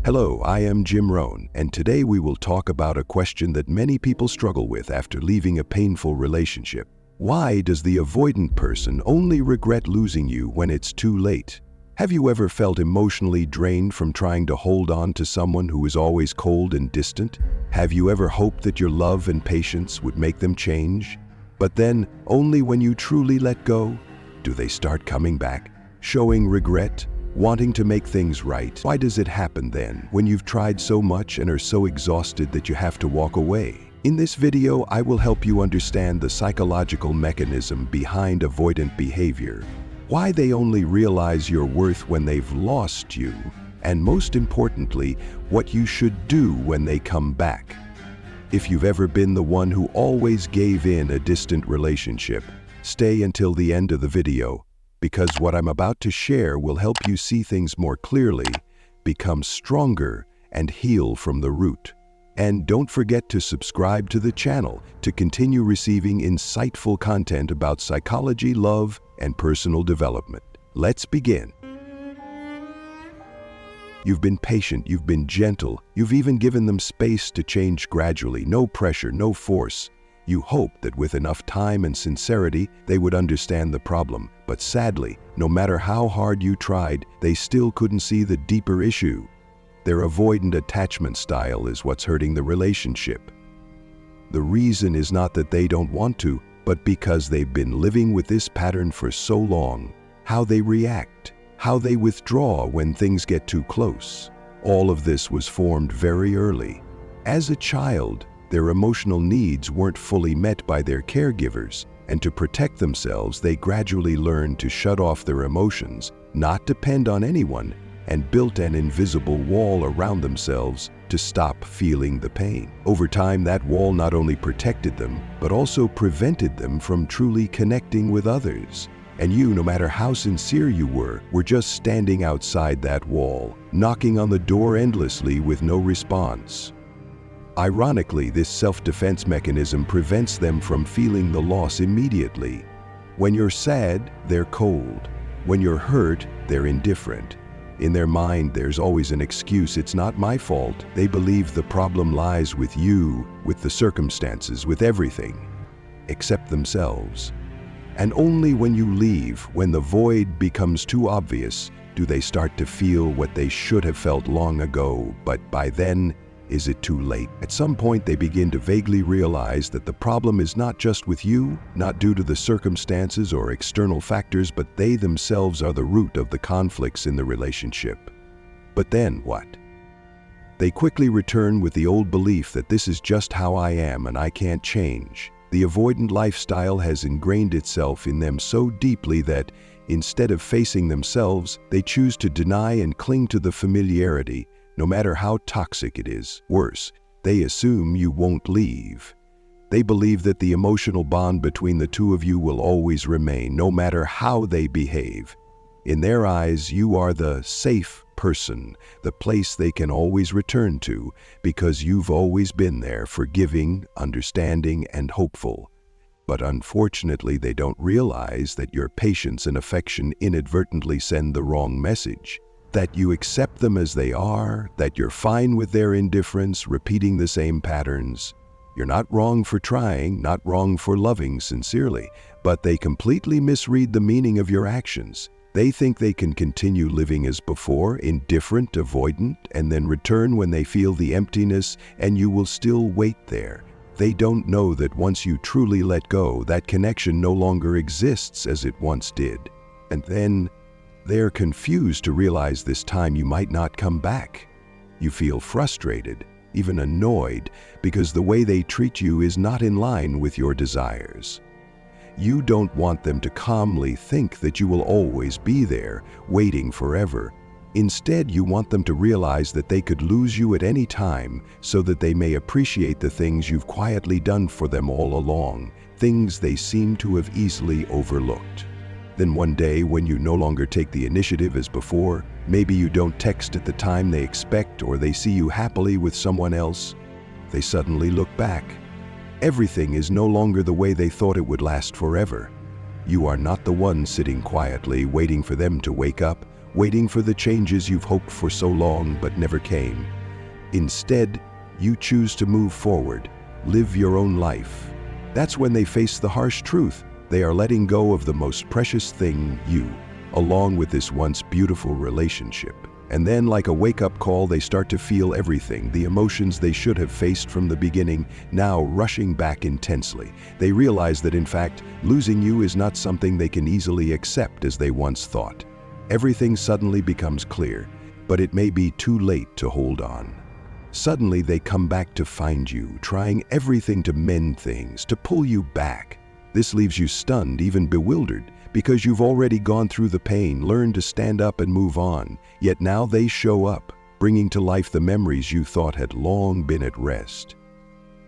Hello, I am Jim Rohn, and today we will talk about a question that many people struggle with after leaving a painful relationship. Why does the avoidant person only regret losing you when it's too late? Have you ever felt emotionally drained from trying to hold on to someone who is always cold and distant? Have you ever hoped that your love and patience would make them change? But then, only when you truly let go, do they start coming back, showing regret, wanting to make things right? Why does it happen then, when you've tried so much and are so exhausted that you have to walk away? In this video, I will help you understand the psychological mechanism behind avoidant behavior, why they only realize your worth when they've lost you, and most importantly, what you should do when they come back. If you've ever been the one who always gave in a distant relationship, stay until the end of the video, because what I'm about to share will help you see things more clearly, become stronger, and heal from the root. And don't forget to subscribe to the channel to continue receiving insightful content about psychology, love, and personal development. Let's begin. You've been patient, you've been gentle, you've even given them space to change gradually, no pressure, no force. You hoped that with enough time and sincerity, they would understand the problem. But sadly, no matter how hard you tried, they still couldn't see the deeper issue. Their avoidant attachment style is what's hurting the relationship. The reason is not that they don't want to, but because they've been living with this pattern for so long. How they react, how they withdraw when things get too close. All of this was formed very early. As a child, their emotional needs weren't fully met by their caregivers, and to protect themselves, they gradually learned to shut off their emotions, not depend on anyone, and built an invisible wall around themselves to stop feeling the pain. Over time, that wall not only protected them, but also prevented them from truly connecting with others. And you, no matter how sincere you were just standing outside that wall, knocking on the door endlessly with no response. Ironically, this self-defense mechanism prevents them from feeling the loss immediately. When you're sad, they're cold. When you're hurt, they're indifferent. In their mind, there's always an excuse. It's not my fault. They believe the problem lies with you, with the circumstances, with everything, except themselves. And only when you leave, when the void becomes too obvious, do they start to feel what they should have felt long ago. But by then, is it too late? At some point, they begin to vaguely realize that the problem is not just with you, not due to the circumstances or external factors, but they themselves are the root of the conflicts in the relationship. But then what? They quickly return with the old belief that this is just how I am and I can't change. The avoidant lifestyle has ingrained itself in them so deeply that, instead of facing themselves, they choose to deny and cling to the familiarity, no matter how toxic it is. Worse, they assume you won't leave. They believe that the emotional bond between the two of you will always remain, no matter how they behave. In their eyes, you are the safe person, the place they can always return to, because you've always been there, forgiving, understanding, and hopeful. But unfortunately, they don't realize that your patience and affection inadvertently send the wrong message. That you accept them as they are, that you're fine with their indifference, repeating the same patterns. You're not wrong for trying, not wrong for loving sincerely, but they completely misread the meaning of your actions. They think they can continue living as before, indifferent, avoidant, and then return when they feel the emptiness, and you will still wait there. They don't know that once you truly let go, that connection no longer exists as it once did. And then they're confused to realize this time you might not come back. You feel frustrated, even annoyed, because the way they treat you is not in line with your desires. You don't want them to calmly think that you will always be there, waiting forever. Instead, you want them to realize that they could lose you at any time, so that they may appreciate the things you've quietly done for them all along, things they seem to have easily overlooked. Then one day, when you no longer take the initiative as before, maybe you don't text at the time they expect, or they see you happily with someone else, they suddenly look back. Everything is no longer the way they thought it would last forever. You are not the one sitting quietly, waiting for them to wake up, waiting for the changes you've hoped for so long but never came. Instead, you choose to move forward, live your own life. That's when they face the harsh truth. They are letting go of the most precious thing, you, along with this once beautiful relationship. And then, like a wake-up call, they start to feel everything, the emotions they should have faced from the beginning, now rushing back intensely. They realize that, in fact, losing you is not something they can easily accept as they once thought. Everything suddenly becomes clear, but it may be too late to hold on. Suddenly, they come back to find you, trying everything to mend things, to pull you back. This leaves you stunned, even bewildered, because you've already gone through the pain, learned to stand up and move on. Yet now they show up, bringing to life the memories you thought had long been at rest.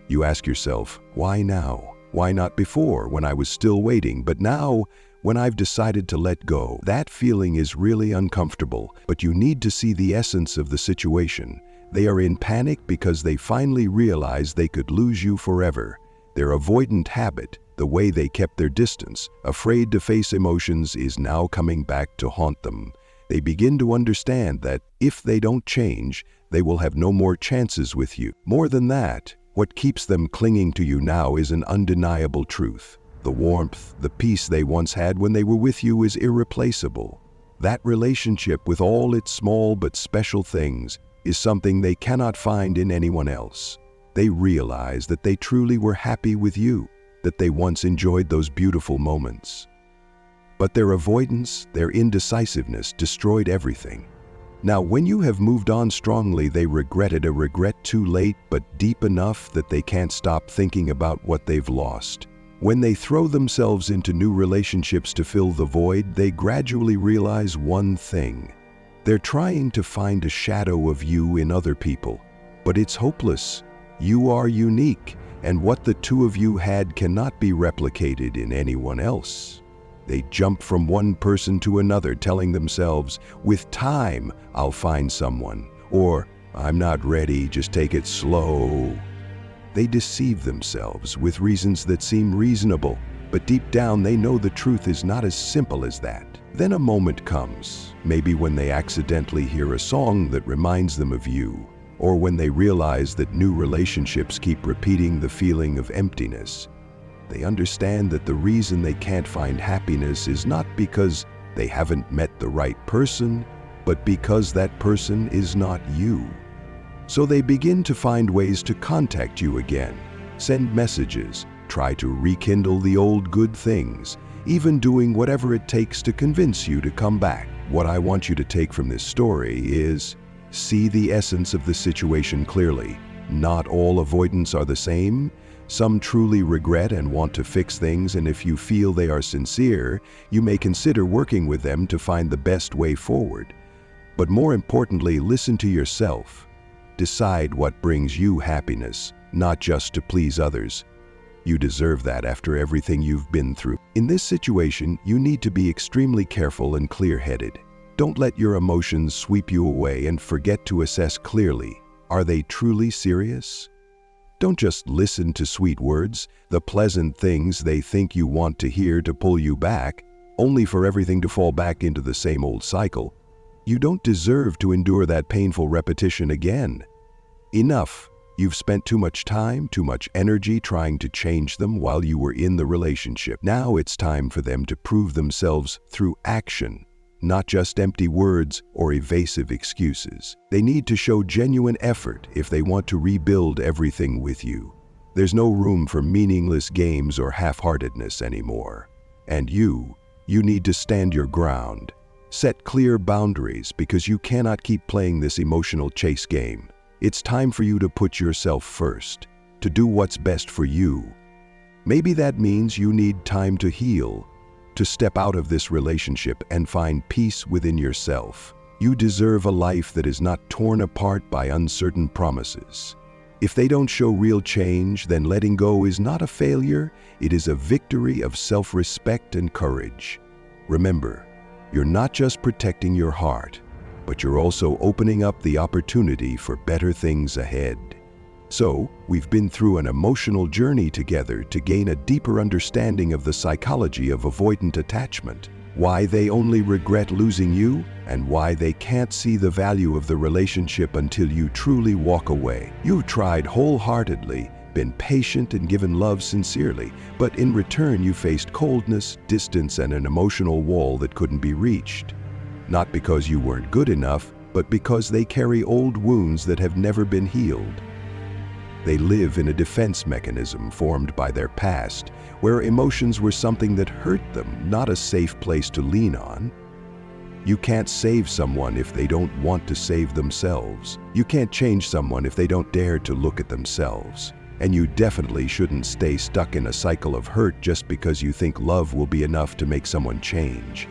You ask yourself, why now? Why not before, when I was still waiting? But now, when I've decided to let go, that feeling is really uncomfortable, but you need to see the essence of the situation. They are in panic because they finally realize they could lose you forever. Their avoidant habit, the way they kept their distance, afraid to face emotions, is now coming back to haunt them. They begin to understand that if they don't change, they will have no more chances with you. More than that, what keeps them clinging to you now is an undeniable truth. The warmth, the peace they once had when they were with you is irreplaceable. That relationship, with all its small but special things, is something they cannot find in anyone else. They realize that they truly were happy with you, that they once enjoyed those beautiful moments. But their avoidance, their indecisiveness, destroyed everything. Now, when you have moved on strongly, they regretted a regret too late but deep enough that they can't stop thinking about what they've lost. When they throw themselves into new relationships to fill the void, they gradually realize one thing. They're trying to find a shadow of you in other people, but it's hopeless. You are unique, and what the two of you had cannot be replicated in anyone else. They jump from one person to another, telling themselves, with time, I'll find someone, or I'm not ready, just take it slow. They deceive themselves with reasons that seem reasonable, but deep down they know the truth is not as simple as that. Then a moment comes, maybe when they accidentally hear a song that reminds them of you, or when they realize that new relationships keep repeating the feeling of emptiness. They understand that the reason they can't find happiness is not because they haven't met the right person, but because that person is not you. So they begin to find ways to contact you again, send messages, try to rekindle the old good things, even doing whatever it takes to convince you to come back. What I want you to take from this story is, see the essence of the situation clearly. Not all avoidants are the same. Some truly regret and want to fix things, and if you feel they are sincere, you may consider working with them to find the best way forward. But more importantly, listen to yourself. Decide what brings you happiness, not just to please others. You deserve that after everything you've been through. In this situation, you need to be extremely careful and clear-headed. Don't let your emotions sweep you away and forget to assess clearly. Are they truly serious? Don't just listen to sweet words, the pleasant things they think you want to hear to pull you back, only for everything to fall back into the same old cycle. You don't deserve to endure that painful repetition again. Enough. You've spent too much time, too much energy trying to change them while you were in the relationship. Now it's time for them to prove themselves through action, not just empty words or evasive excuses. They need to show genuine effort if they want to rebuild everything with you. There's no room for meaningless games or half-heartedness anymore. And you need to stand your ground. Set clear boundaries because you cannot keep playing this emotional chase game. It's time for you to put yourself first, to do what's best for you. Maybe that means you need time to heal, to step out of this relationship and find peace within yourself. You deserve a life that is not torn apart by uncertain promises. If they don't show real change, then letting go is not a failure, it is a victory of self-respect and courage. Remember, you're not just protecting your heart, but you're also opening up the opportunity for better things ahead. So, we've been through an emotional journey together to gain a deeper understanding of the psychology of avoidant attachment, why they only regret losing you, and why they can't see the value of the relationship until you truly walk away. You've tried wholeheartedly, been patient and given love sincerely, but in return you faced coldness, distance, and an emotional wall that couldn't be reached. Not because you weren't good enough, but because they carry old wounds that have never been healed. They live in a defense mechanism formed by their past, where emotions were something that hurt them, not a safe place to lean on. You can't save someone if they don't want to save themselves. You can't change someone if they don't dare to look at themselves. And you definitely shouldn't stay stuck in a cycle of hurt just because you think love will be enough to make someone change.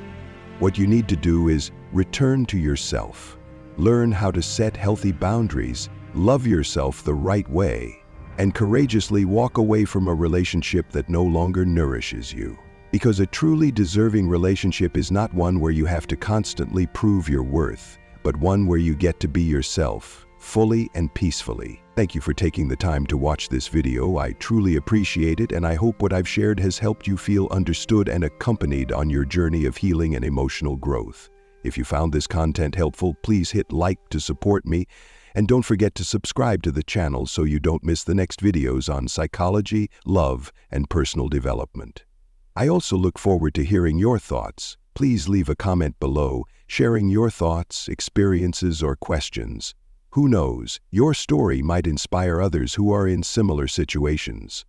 What you need to do is return to yourself. Learn how to set healthy boundaries, love yourself the right way, and courageously walk away from a relationship that no longer nourishes you. Because a truly deserving relationship is not one where you have to constantly prove your worth, but one where you get to be yourself, fully and peacefully. Thank you for taking the time to watch this video. I truly appreciate it, and I hope what I've shared has helped you feel understood and accompanied on your journey of healing and emotional growth. If you found this content helpful, please hit like to support me, and don't forget to subscribe to the channel so you don't miss the next videos on psychology, love, and personal development. I also look forward to hearing your thoughts. Please leave a comment below, sharing your thoughts, experiences, or questions. Who knows, your story might inspire others who are in similar situations.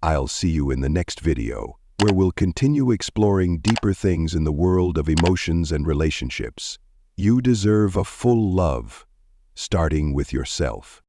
I'll see you in the next video, where we'll continue exploring deeper things in the world of emotions and relationships. You deserve a full love, starting with yourself.